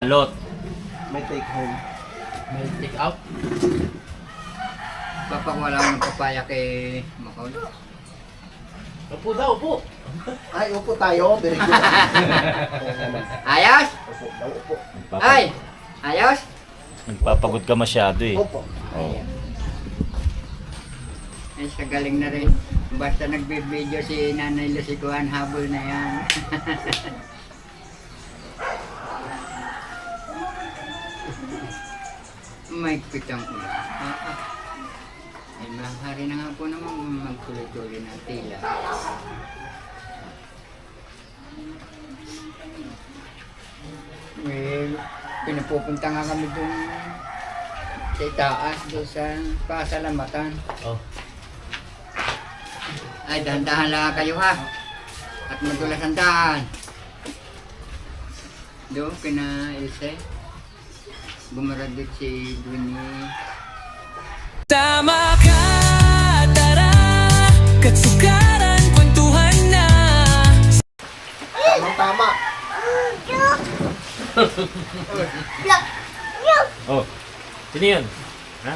Lot. May take home. May take out. Papakawala ko ng papaya kay Macaul. Upo daw, upo. Ay, upo tayo. Very good. Ayos? Upo daw, upo. Ay! Ayos? Nagpapagod ka masyado eh. Upo. Oh. Ay, sa galing na rin. Basta nagbe-video si Nanay Lusikuan, habol na yan. May pitang ulan. Ay, mahari na nga po naman magtuloy-tuloy ng tila. Well, pinapupunta nga kami dun sa itaas, doon sa pasalamatan. Oh. Ay, dahan-dahan lang kayo ha. At madulas ang daan. Doon, kina Ilse. Bumaradit si Dwayne. Tama ka, tara, katsukaran, kwentuhan na. Tama. Oh. Sino yun? Ha?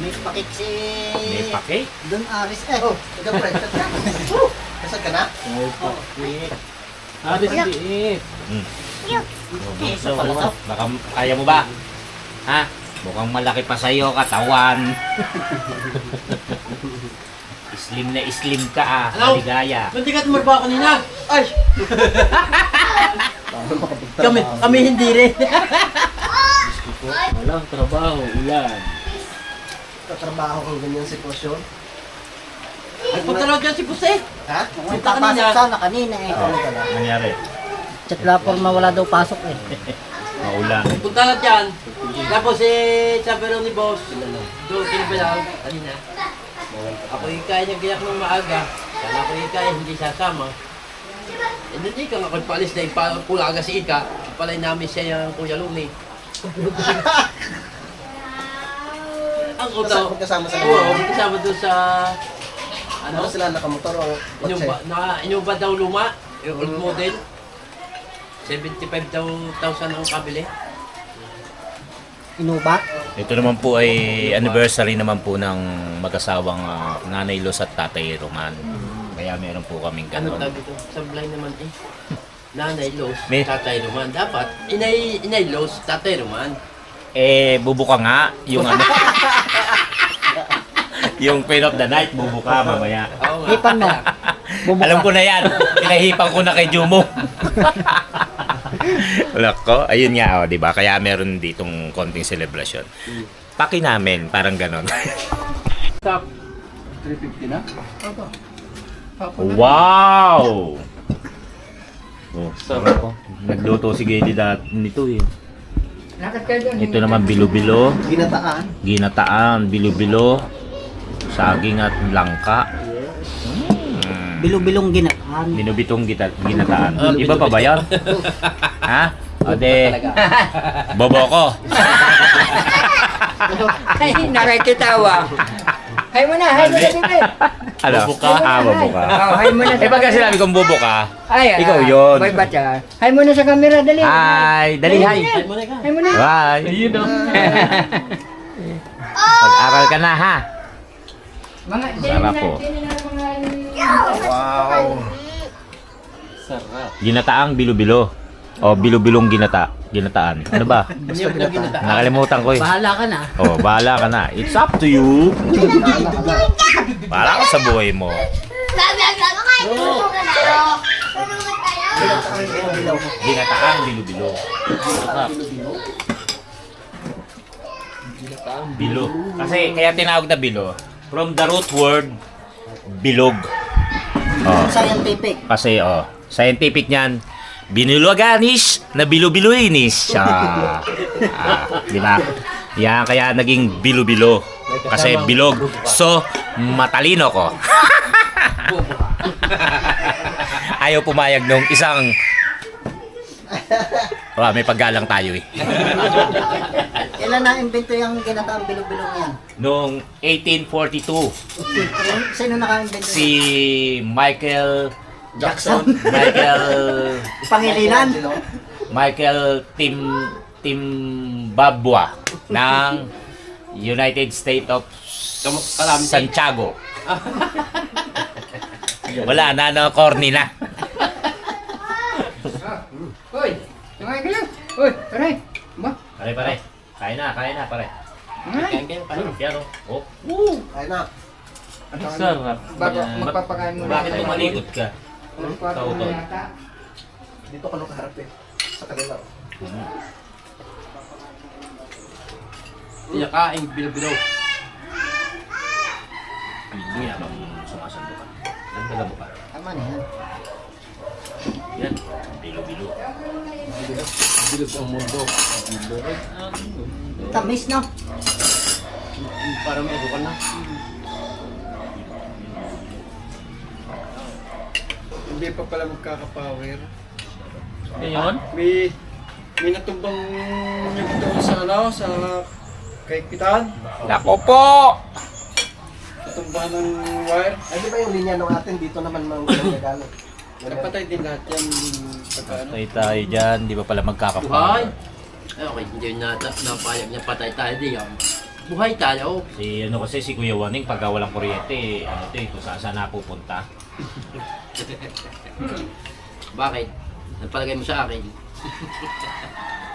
May pakit si... May pake? Don Aris. Oh, taga-friend ka. Kasag ka na? Oh, Aris liit. So, baka kaya mo ba? Ha? Mukhang malaki pa sa'yo katawan. Slim na slim ka ah. Hello? Maligaya. Ba't di ka tumurba kanina? Ay! kami hindi rin. Walang trabaho, ulan. Katrabaho kang ganyan sitwasyon. Nagpunta raw dyan si Jose. Ha? Punta Papasok kanina. sana kanina eh. Oh, nangyari? Sa platform wala daw pasok eh. Maulan. Punta na dyan. Tapos sabi raw ni boss, doon kinabalaw kanina. Ako yung kaya niya giyak ng maaga. Kala ko yung kaya hindi sasama. Eh, hindi ka nga paalis na ipulaga si Ika. Palay namin siya yung Kuya Luni. Ang utaw. Kasama sa Oo, kasama doon sa... Ano sila nakamotor o kotse? Inuba daw luma, yung old model. 75,000 ang kabili. Inuba. Ito naman po ay anniversary naman po ng mag-asawang Nanay Los at Tatay Roman. Kaya meron po kaming Ano gano'n. tawag ito? Sablay naman eh. Nanay Los, May- Tatay Roman. Dapat, inay Los, Tatay Roman. Eh, bubuka nga yung ano. Yung Queen of the Night, bubuka mamaya. Oo nga. Hipan mo. Bumuka. Alam ko na yan. Pinahipan ko na kay Jumo. Wala ko. Ayun nga, oh, di ba? Kaya meron ditong konting celebration. Paki namin, parang ganon. Stop. 350 na? Wow! Oh, sarap ko. Nagluto si Gedi nito eh. Lakad kayo doon. Ito naman bilo-bilo. Ginataan. Ginataan, bilo-bilo. Saging at langka. Bilo-bilong ginataan. Binubitong ginataan. Iba pa ba yan? Ha? O de, bobo ko. Ay, nakikitawa. Hay mo na, hay mo na dito. Ano? Bobo ka? Bobo ka. Oh, hay mo na. Eh pagka sinabi kong bobo ka, Ay, ikaw yun. Boy Bacha. Hay mo na sa camera, dali. Hi, dali hi. Ay, muna ka. Hay mo na. Bye. Ayun o. Pag-aral ka na ha. Mga, Sarap po. Wow. Sarap. Ginataang bilo-bilo. O bilo-bilong ginataan. Ano ba? Basta ginataan. Nakalimutan ko eh. Bahala ka na. Oh, bahala ka na. It's up to you. Bahala ka sa buhay mo. Ginataang bilo-bilo. Bilo. Kasi kaya tinawag na bilo. From the root word, bilog. Oh. Scientific. Kasi scientific niyan, binulaganis na bilo-biloinis. Di ba? Yan kaya naging bilo-bilo. Kasi bilog. So, matalino ko. Ayaw pumayag nung isang... may paggalang tayo eh. Kailan na-invento yung ginataang bilo-bilong yan? Noong 1842, Sino naka-invento? si Michael Jackson. Pangilinan. Michael Timbabwa ng United States of Calamity. Santiago. Wala na, no, corny na. Hoy! Tumayo kayo! Hoy! Aray! Ba? Pare. Kain na, pare. Aray! Pero, oh, Ay na. ang sarap. Bago magpapakain muna. Bakit tumalikod ka? Ang kwarto Tao mo to. yata. Dito ka nakaharap eh. Sa kanila. Pinakain, bilo-bilo. Hindi habang sumasando ka. Nagdaga mo pa. Tama na yan. Yan, bilo-bilo. Bilog ang mundo. Tamis, no? Para may ka na. Hindi pa pala magkakapower. Ngayon? May natumbang yung doon sa sa kaigpitan. Nako po! Natumbahan ng wire. Ay, di ba yung linya ng atin dito naman mga gagalo? Napatay din lahat yan pagka ano. Patay tayo dyan, di ba pala Buhay. magkakapawa? Ay, okay, hindi na napayag niya patay tayo diyan. Buhay tayo. Si ano kasi si Kuya Waning pagka walang kuryente, ano to, kung saan napupunta. Bakit? Nagpalagay mo sa akin.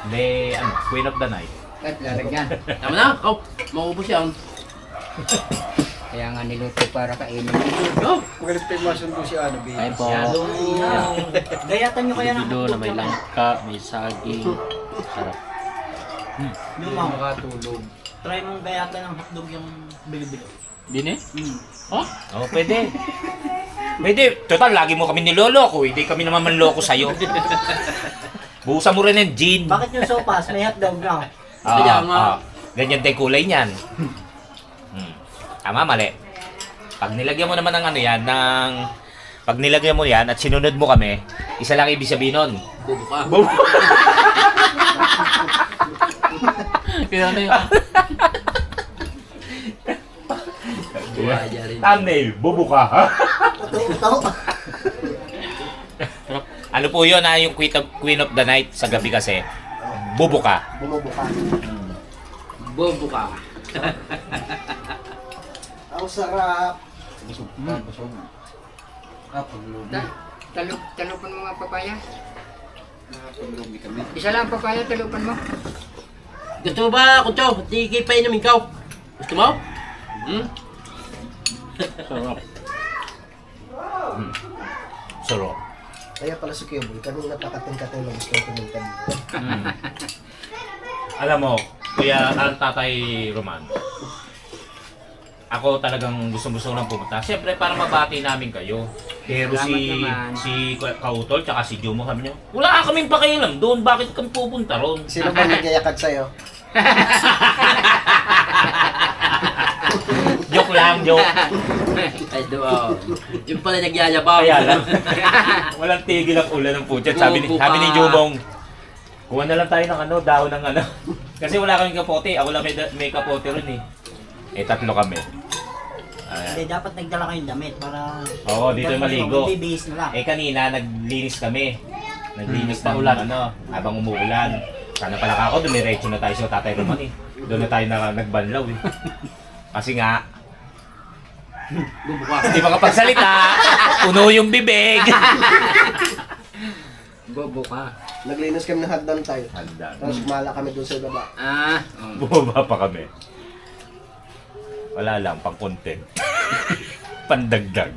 Hindi, ano, Queen of the Night. At lalagyan. Tama na, ikaw. Maubos yan. Kaya nga niluto para kainin. Go! Magalit tayo masundo si ano, B. Ay po. Gayatan nyo kaya ng hotdog. langka, may saging. Sarap. Yung mga Makatulog. try mong gayatan ng hotdog yung bilo-bilo. Din eh? Oh, pwede. Pwede. Total, lagi mo kami niloloko. Hindi kami naman manloko sa'yo. Buhusan mo rin ng gin. Bakit yung sopas may hotdog na? Kaya nga. Ganyan din kulay niyan. Tama, mali. Pag nilagyan mo naman ng ano yan, pag nilagyan mo yan at sinunod mo kami, isa lang ibig sabihin nun. Bubo ka. Kaya ano yun? Buhay niya rin. Thumbnail, bubo ka. Ito. Ano po yun yung Queen of the Night sa gabi kasi? Bubo ka. Bumubuka. Bubo ka. Ang sarap. Talupan mo nga papaya. Isa lang papaya, talupan mo. Gusto mo ba, Kucho? Tigil pa inumin ka. Gusto mo? Sarap. Sarap. Kaya pala si Kuya Boy, kanina pakating-kating lang gusto ko pumunta dito. Alam mo, kuya ang tatay Roman, ako talagang gusto lang pumunta. Siyempre para mabati namin kayo. Pero Salamat naman. si Kautol tsaka si Jumo sabi niyo, wala kaming pakialam doon, bakit kami pupunta ron? Sino ba nagyayakad sa'yo? Joke lang, joke. Ay, doon. Yung pala nagyayabang. Kaya lang. Walang tigil ang ulan ng putya. Sabi ni Jumong, kuha na lang tayo ng ano, dahon ng ano. Kasi wala kaming kapote. Ako lang may kapote ron eh. Eh, tatlo kami. Hindi, dapat nagdala kayong damit para... Oo, dito maligo. Bibihis na lang. Eh, kanina, naglinis kami. Naglinis pa ulan, ano, habang umuulan. Sana pala ako, dumiretso na tayo sa Tatay Roman eh. Doon na tayo nagbanlaw eh. Kasi nga, Bubo ka. hindi makapagsalita, puno yung bibig. Bobo ka. Naglinis kami ng hagdan tayo. Handa. Tapos kumala kami doon sa baba. Bumaba pa kami. Wala lang, pang content. Pandagdag.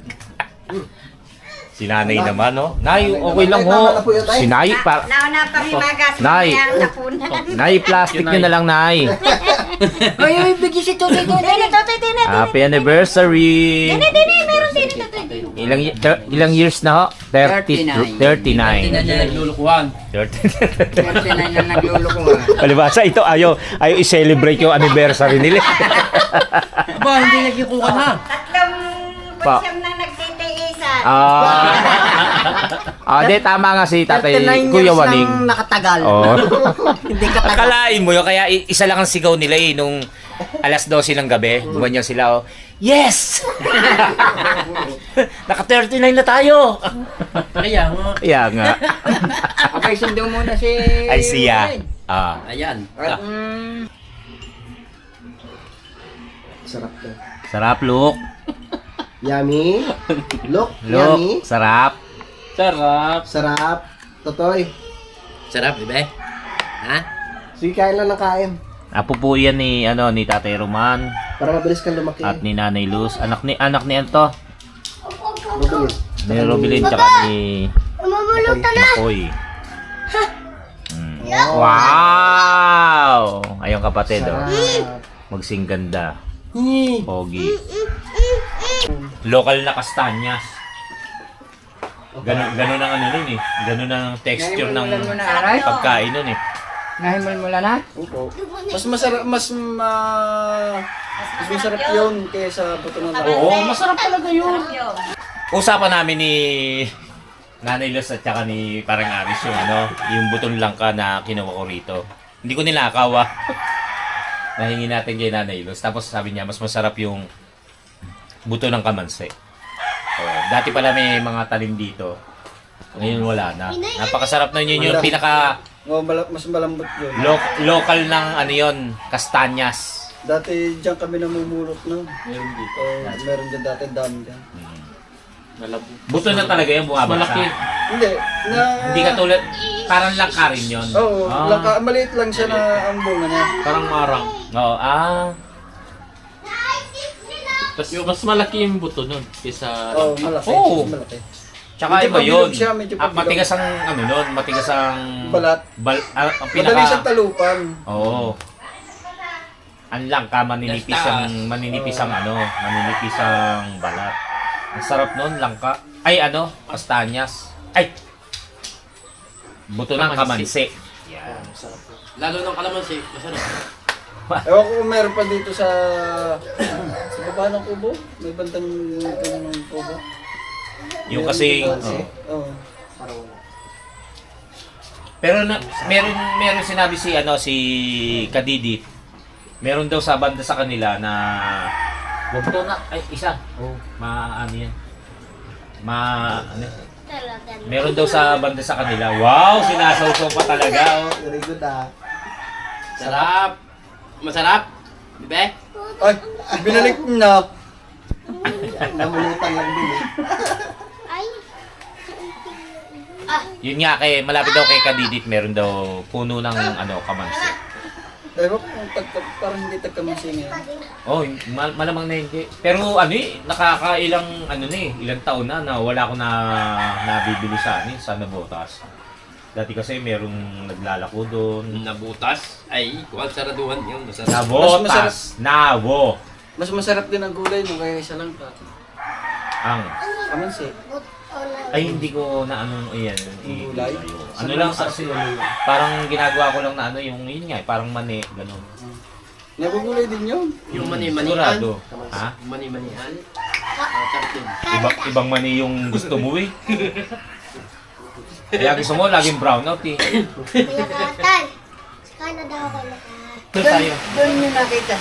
Si nanay naman, no? Nay, okay lang ho. Si nay, Nauna pa rin magas Nay. ang napunan. nay, plastic nyo na lang, nay. Ay, bigyan si Totoy Totoy. Dini, totoy, dini. Happy anniversary! Dini, meron dini, totoy. Ilang years na ho? 39. 39. Hindi na niya naglulukuhan. 39. Kasi na yung nagluloko nga. Palibasa, ito ayaw i-celebrate yung anniversary nila. Aba, hindi nagkikukan ha. Tatlong Pa. basyam na nagtitiisan. Di, tama nga si Tatay 39 Kuya years Waning. nang nakatagal. Oo. Hindi katagal. Akalain mo yun, kaya isa lang ang sigaw nila eh, nung alas 12 ng gabi, gumanyan sila, oh. Yes! Naka 39 na tayo! Kaya nga. Kaya nga. Okay, sundo muna si... Ay siya. Ah. Ayan. At, Sarap to. Sarap, Luke. Yummy. Look, Luke, yummy. sarap. Sarap. Totoy. Sarap, di ba? Ha? Sige, kain lang ng kain. Apo po yan ni, ni Tatay Roman Para mabilis kang lumaki. at ni Nanay Luz. Anak ni Anto. Mabilis. Ni Robilin tsaka ni Makoy. Wow! Ayong kapatid, oh. Sarap. Magsing ganda. Pogi. Local na kastanyas. Ganun ang nun eh. Ganun ang texture ng Nahimul-mulan mo na, aray? pagkain nun eh. Nahimul-mula na? Opo. Mas masarap, mas masarap yun kaysa buto ng laki. Oo, masarap talaga yun. Yun. Usapan namin ni Nanay Luz at saka ni Parang Aris yung buton langka na kinuha ko rito. Hindi ko nilakaw Nahingi natin kay Nanay Luz. Tapos sabi niya, mas masarap yung buto ng kamansi. Dati pala may mga talim dito. Ngayon wala na. Napakasarap na yun yung pinaka Mas malambot yun. local ng kastanyas. Dati diyan kami namumulot no. Meron dito. Meron din dati, dami dyan. Buto na talaga yung bumabasa. Hindi. Hindi katulad, parang langka rin yun. Oo, maliit lang siya na ang bunga niya. Parang marang. Oo, Tapos yung mas malaki yung buto nun kaysa... Oo, malaki. Oo. Mas malaki. Tsaka Medyo iba yun. pabilog siya, medyo pabilog. Matigas ang matigas ang Balat. ang Madali siyang talupan. Oo. Ang langka maninipis ang balat. Ang sarap nun, langka. Ay kastanyas. Ay. Buto ng kamansi. Yan. Lalo ng kalamansi, masarap. Ewan ko kung meron pa dito sa baba ng kubo. May bandang ng kubo. Yung kasi Oo. pero meron sinabi si Kadidit. Meron daw sa banda sa kanila na buto na isa. Ano yan? Meron daw sa banda sa kanila. Wow, sinasawsaw pa talaga. Very good Sarap. Masarap. Di ba? Ay, binalik na. Namulutan lang din eh. Yun nga malapit daw kay Kadidit, meron daw puno ng kamansi. Ewan ko kung parang hindi tagkamansi ngayon. Oh, malamang na hindi. Pero nakakailang ilang taon na wala ko na nabibili sa Nabotas. Dati kasi merong naglalako doon. Nabutas. Ay, kuwag saraduhan yun. Masarap. Nabotas. Nawo. Mas masarap din ang gulay no kaya isa lang pa. Ang Kamansi. ay hindi ko na iyan. Gulay? Ano lang kasi parang ginagawa ko lang na yung yun nga, parang mani, ganun. Nagugulay din yun. Yung mani-manian. Sigurado. Ha? Mani-manian. Ibang mani yung gusto mo eh. Kaya gusto mo laging brownout eh. Tay, sana daw ako lahat. Ito tayo. Doon nyo nakita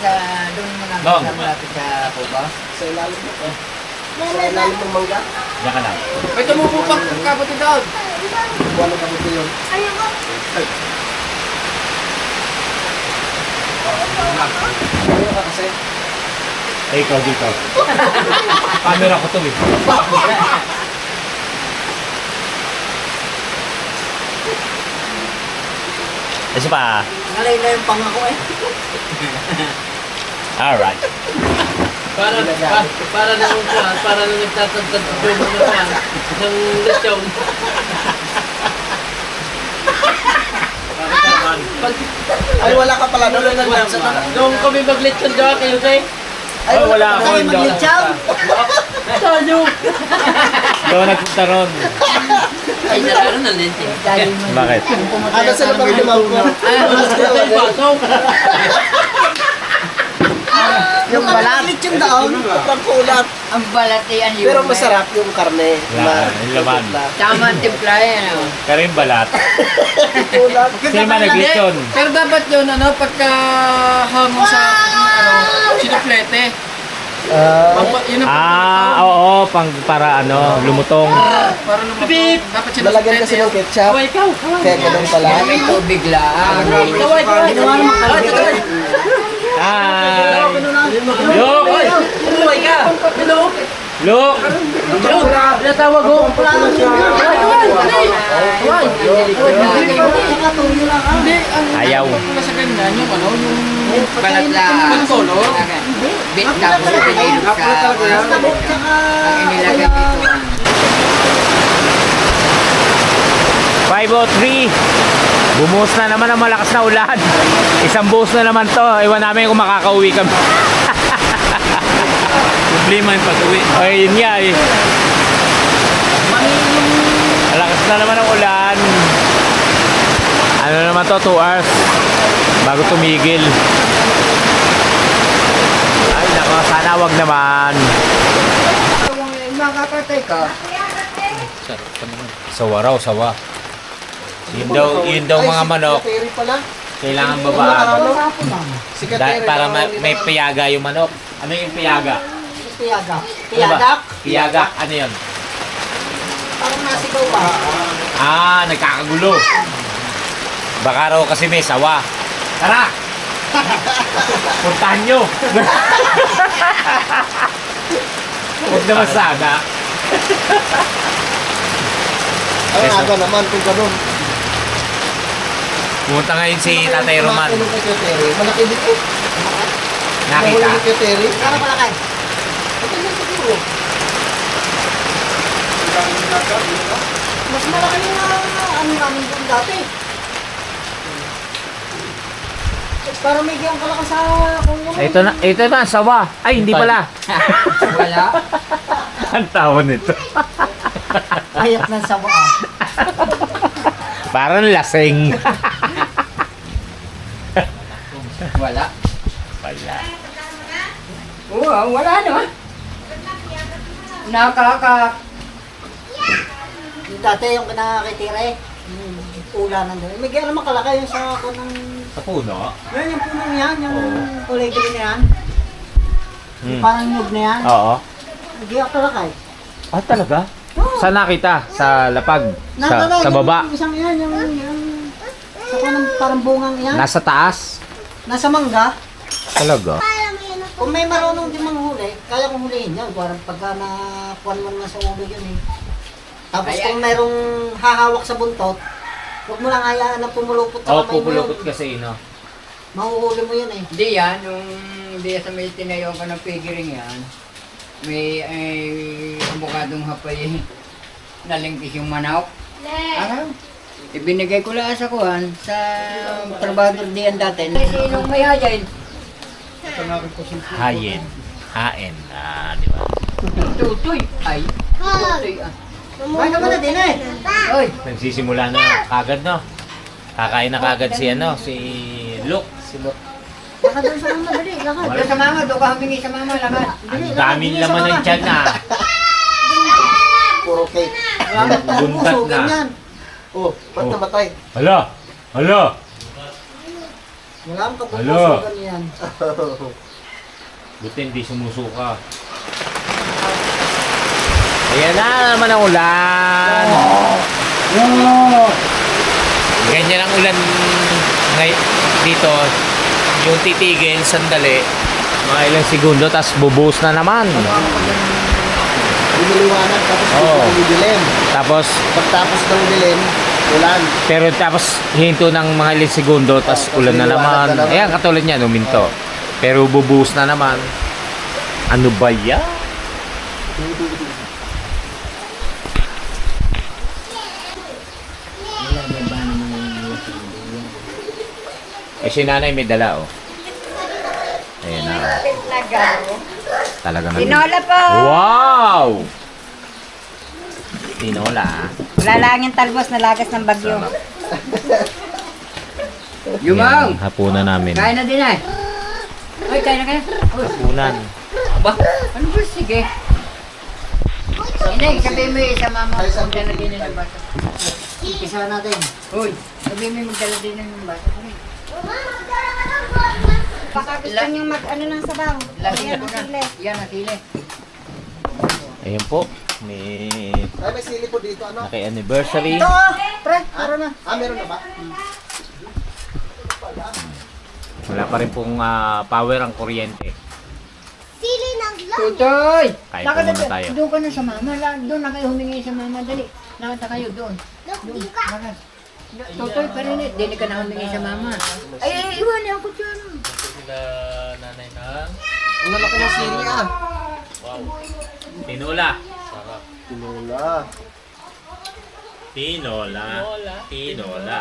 doon mo nakita Doon. sa malapit sa kuba? Sa ilalim mo. Sa ilalim ng mangga. Diyan ka lang. May tumubo pang kabuti daw. Buwan ng kabuti yun. Ayun ko. Ayaw ka kasi. Ay, ikaw dito. Camera ko to eh. Kasi pa. Nalay na yung pangako eh. Alright. Para nang nagtatagtad yung mga pan ng lechon. Ay, wala ka pala doon. Nung kami mag-lechon daw kayo kay Ay, wala ako Kami doon. mag-lechon. Tayo. Doon nagpunta ron. Ay, nalaro ng lente. Dahil mo. Bakit? Ano sila pang limang ko? Ay, baso. Yung balat. Yung daon. Ang kulat. Ang balatian yun. Pero masarap yung karne. Yung laman. Tama ang timpla yan. Pero yung balat. Kulat. Sino man nag-lechon? Pero dapat yun, pagka hamon sa, sinuplete. Yun ang Oo, para lumutong. para lumapit. Dapat Lalagyan kasi ng ketchup. Kaya ganun pala. May tubig lang. Ginawa naman kalabit. Hi! Look! Look! Natawag ko. Ayaw. Pagkula sa ganyan, yung Balat lang. color. Bit tapos pinilog sa ang inilagay dito. 5:03. Bumuhos na naman ang malakas na ulan. Isang buhos na naman to. Iwan namin kung makakauwi kami. Problema yung pag-uwi. Ay, yun nga eh. Malakas na naman ang ulan. Ano naman to, 2 hours bago tumigil. Ay, nako, sana wag naman. Makakatay ka. Sawa raw, sawa. Yun daw mga manok, Kateri pala. kailangan babaan. Si Kateri. Para may piyaga yung manok. Ano yung piyaga? Piyagak. Ano ba? Piyagak. Piyaga, ano yun? Parang nasigaw ba? Nagkakagulo. Baka raw kasi may sawa. Tara! Puntahan nyo! Huwag naman sana. Ang aga naman kung ganun. Pumunta ngayon si Tatay Roman. Malaki kay Kateri. Malaki din eh. Nakita? Mahuli kay Kateri. Kano palakay? Ito yung siguro. Mas malaki yung ano namin doon dati. Para may giyang kalakas sa kung ano. Ito na, sawa. Ay, hindi pala. Wala. Ang tawa nito. Ayat ng sawa. Parang lasing. Wala. Wala. Oo, wala naman. Nakaka... Yung dati yung kinakitira eh. Yung ulanan doon. May giyang naman kalakay yung sa ako ng... Sa puno? Yan yung punong yan. Yung kulay green na yan. Yung Hmm. parang nyug na yan. Oo. May giyang kalakay. Talaga? Saan nakita? Sa lapag? Sa baba? Yung isang yan. Yung sa kunang parang bungang yan. Nasa taas? Nasa mangga. Talaga? Kung may marunong din manghuli, kaya kong hulihin yan. Parang pagka nakuhan mo na sa ulo yun eh. Tapos kung merong hahawak sa buntot, huwag mo lang hayaan na pumulupot sa kamay mo pupulupot yun. kasi, no? Mahuhuli mo yun eh. Hindi yan, nung hindi sa may tinayo ko ng pigiring yan, may abukadong hapay nalingkis yung manok. Ano? Ibinigay ko lang sa kuhan sa trabador diyan dati. Sinong may hajain? Hain. Di ba? Tutoy. Ay. Tutoy. Kumain ka ba na din eh? Oy. Nagsisimula na kagad, no? Kakain na kagad si Luke. Baka doon sa mga dali, lakad. Doon sa mama, doon ka humingi sa mama lahat. Ang daming laman ng tiyan na. Puro cake. Maraming Buntat puso, na. ganyan. Oh, ba't namatay? Hala! Wala kang kapuso, Alo. ganyan. Buti hindi sumusuka. Ayan na naman ang ulan. Ganyan ang ulan ngayon dito. Yung titigil, sandali. Mga ilang segundo, tapos bubuhos na naman. Lumiliwanag tapos Oo. dilim. Tapos, Pagtapos ng dilim, ulan. pero tapos hinto ng mga ilang segundo, tapos ulan na naman. Ayan, katulad niya, numinto. Pero bubuhos na naman. Ano ba yan? Si nanay may dala, oh. Ayan na. Talaga na. Tinola po. Wow! Tinola, ah. Wala lang yung talbos na lagas ng bagyo. Yumaw. Yan, hapunan namin. Kain na din ay. Ay, kaya na kaya. Uy, Unan. ba? Ano ba? Sige. Inay, sabihin mo sa mama ko magdala din ng bata. Isa natin. Uy, sabihin mo magdala din ng bata. Baka gusto nyo mag-ano ng sabaw. Lagi Ayan, ko ang na. sili. Yan, ang sili. Ayun po. May Ay, may sili po dito, ano? naki-anniversary. Ito, pre, meron na. Ah, meron na ba? Wala pa rin pong power ang kuryente. Sili ng lang. Tutoy! Kain po muna tayo. Doon ka na sa mama. Doon na kayo humingi sa mama. Dali. Nakita kayo doon. Doon. Nakita. Tutoy pa rin eh. Dili ka na humingi sa mama. Ay, iwan ako dyan. Sila nanay ng... Ang lalaki ng sili, ah. Wow. Tinola. Sarap. Tinula. Tinola. Tinola.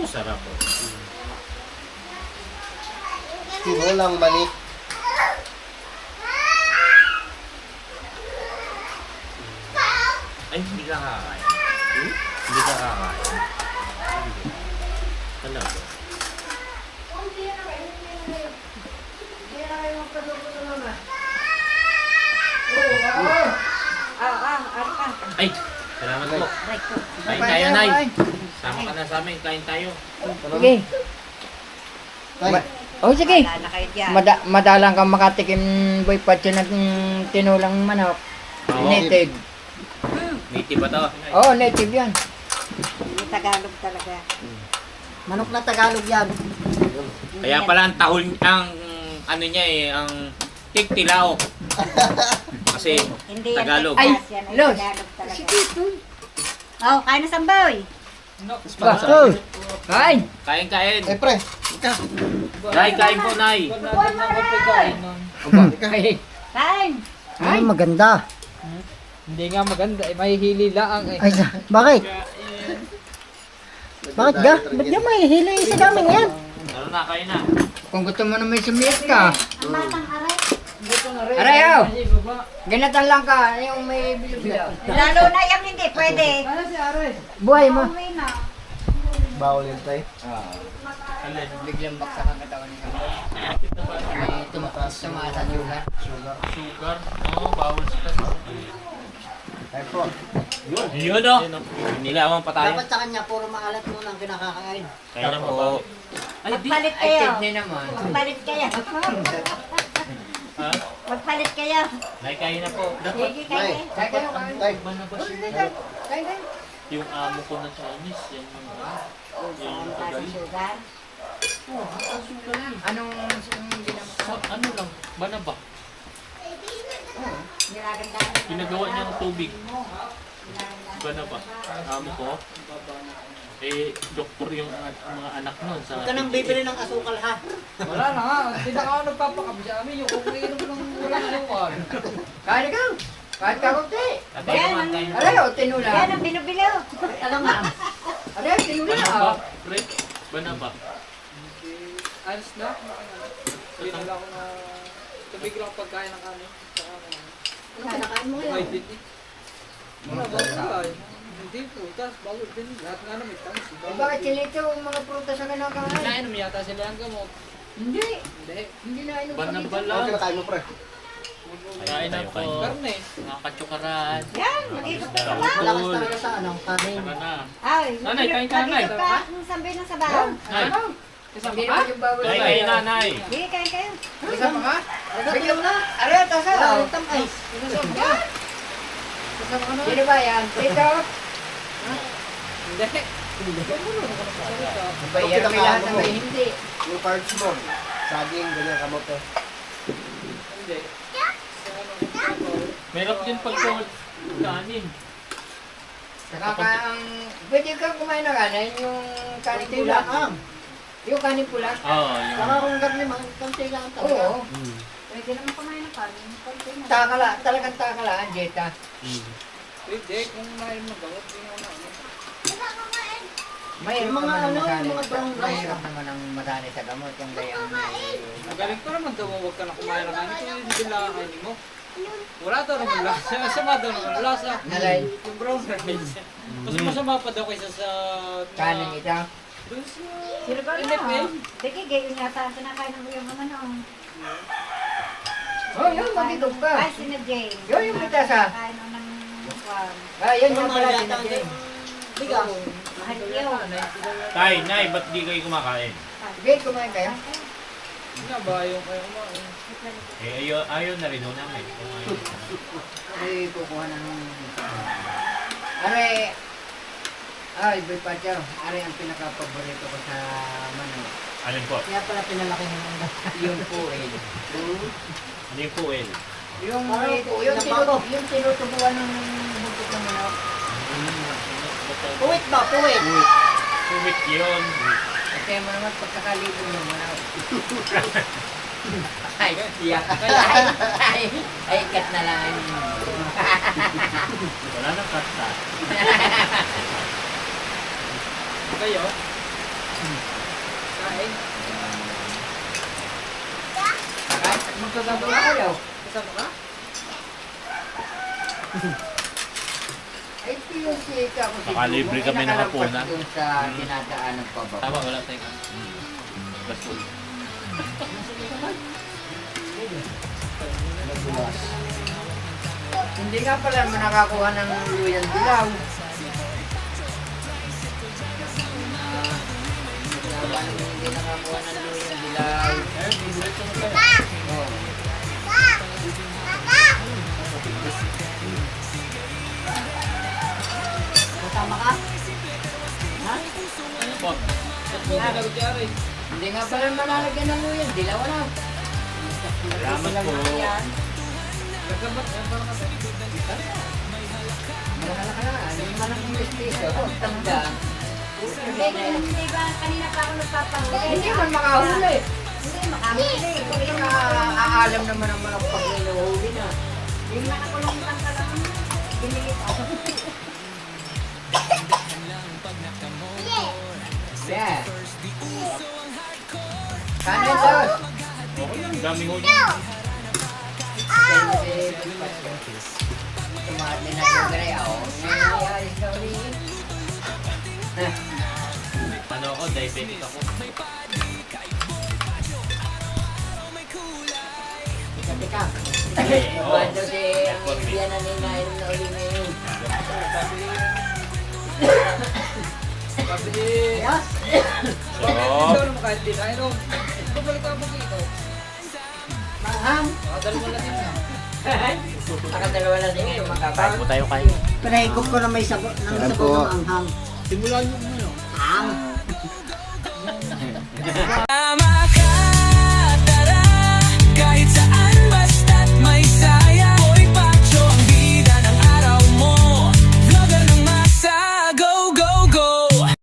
Sarap po. Tinulang manik. Ay, hindi ka kakain. Hindi ka kakain. Ano? Ay, salamat po. Kain tayo, Nay. Sama ka na sa amin, kain tayo. Sige. Tay, Oh, sige. Wala na kayo dyan. Madalang kang makatikim boy patyo ng tinulang manok. Oo. Native. Native ba to? Oo, native yan. Hindi Tagalog talaga. Manok na Tagalog yan. Kaya pala ang tahol, ang ano niya eh, ang tigtilao. Kasi Hindi yan Tagalog. Texas, yan ay Los. Tagalog talaga. Oh, kain na samboy. Basto. Kain. Kain. eh, pre. Ika. Nay, kain po, Nay. Kain. Kain. Ay, maganda. Hindi nga maganda, eh, mahihili lang eh. Ay, bakit? Bakit ga? Ba't ga may hili sa namin yan? Ano na, kain na. Kung gusto mo naman sumiyat ka. Ang batang aray. Arayaw. Ganatan lang ka. Yung may bilo-bilo. Lalo na yung hindi pwede. Buhay mo. Uwi na. Bawal yun, tay. Biglang baksak ang katawan ni Kamboy. May tumaas sa sugar. Sugar. Oo, bawal sa Ay, po. Yun o. Nilawan pa tayo. Dapat sa kanya, puro maalat muna ang kinakakain. Kaya na po. Magpalit Ay, kayo. kidney naman. Magpalit kayo. Ha? Magpalit kayo. Nay, kain na po. Sige Tay. kayo. Kaya kayo, Tay. Kaya kayo. Yung amo ko na Chinese, yan yung... Ang klaseng sugar. Anong ginagawa? So, ano lang, banaba. Nilagandaan. Pinagawa niya ng tubig. Banaba. Amo ko. Eh, doktor yung mga anak nun sa... Huwag ka nang bibili ng asukal ha. Wala na nga, hindi na ako nagpapakabi sa amin. Yung kung iinom ng walang luwan. Kaya ka. Kahit ka kunti. Tatay naman, kain. Aray, o, tinula. Yan ang binubilo. Ano nga? Aray, tinula. Banaba. Pre, banaba. Ayos na. Hindi na lang ako na tubig lang pagkain ng kanin. Saka ano. Ano kinakain mo Ay, ngayon? hindi. Wala, bawal ka. Hindi po, tas bawal din. Lahat nga naman, tamis. Eh, bakit silito ang mga prutas na kinakain? Nainom yata sila ang gamot. Hindi. Hindi. Hindi na inom Banaba Ano lang. kinakain mo, pre? Kain na Tayo, po. kain. Karne. Mga katsukaran. Yan, mag-ikot na lang. Malakas talaga sa ano, kanin. Saka na. Ay, Nanay, kain ka, Nanay. mag-ikot ka. Ang sambi ng sabaw. Nay, Hindi naman yung bawal. Nay, kain na, Nay. Sige, kain kayo. Kasama ka? Bigyan mo na. Aray, tasa. Wala rin tamay. Kasama ka? Sino ba yan? Tito? Hindi. Bayan may lahat na may hindi. Yung carbs mo. Saging, ganyan, kamote. Hindi. merap din pag kanin. Saka ka ang... Pwede kang kumain ng kanin, yung kanin Kunti pula. lang ang. Yung kanin pula. Oo, Saka yung... kung garni man, kunti lang ang talaga. Oo. Pwede naman kumain ng kanin. Konti na. Takala, talagang takala, Jeta. Pwede, kung mayroon ng gamot, hindi na ako. Mahirap Yung mga naman ang ano, masali. yung mga brown rice. Mahirap naman ang masali sa gamot, yung gayang Magaling pa naman daw, huwag ka na kumain ng kanin. Kung hindi lang kainin mo. Wala daw naman lasa. Masama daw naman lasa. Nalay. Yung brown rice. Mas masama pa daw kaysa sa... Kanin ito. Sino ba na? Diki, gayon yata. Kinakain ng uyang naman noong. Oh, yun, magigog ka. Ay, sina Jane. Yun yung pitasa. Kain ng kwan. Ah, yan yung Ano pala yata ang sinagay. bigas? Mahal yun. Tay, nay, ba't di kayo kumakain? Sige, kumain kayo. Eh, ayaw na rin ho namin. Kung ayaw. Ay, kukuha na nung... Ay, Boy Pacho. Are ang pinaka-paborito ko sa manok. Alin po? Kaya pala pinalaki ng mga. Yung puwil. Ano yung puwel? Yung, Parang yung tinutubuan ng bukit ng manok. Puwit ba? Puwit. Sumit yun. Kasi mo naman pagkakalibong ng manok. Ay, siyak. Ay, kat na lang. Wala nang kasta. Kayo? Kain. Magkagabo na kayo. Kasama ka? Ay, yung sika ko siguro. Nakalibre kami ng hapunan. Doon sa dinadaan ng pababa. Tama, wala tayong ano. Gasol. Hindi nga pala naman nakakuha ng luyang dilaw. Hindi nakakuha ng luyang dilaw. Oh. Kasama ka? Ano po? Hindi nga pala manalagyan ng luyang dilaw. Ano? Salamat po. Mahala ka na. Hindi man ang investiso. Tanda. Hindi ba kanina pa ako nagpapahuli? Hindi man makahuli. Hindi, makahuli. Hindi ka aalam naman ang mga pag-inuhuli na. Yung nakakulong lang ka lang. Binili ko. Yeah. Kanin dos. Okay lang, dami ho niya. Tumati na yung gray ako. Ayos na uli. Ano ako, diabetic ako. Tika. Oo. Bando si India na ninainom na uli ngayon. Yes. So, Manghang. Nakadalawa na din ngayon kain makapag. po tayo kain. Pinahigop ko na may sabaw ng anghang. Simulan nyo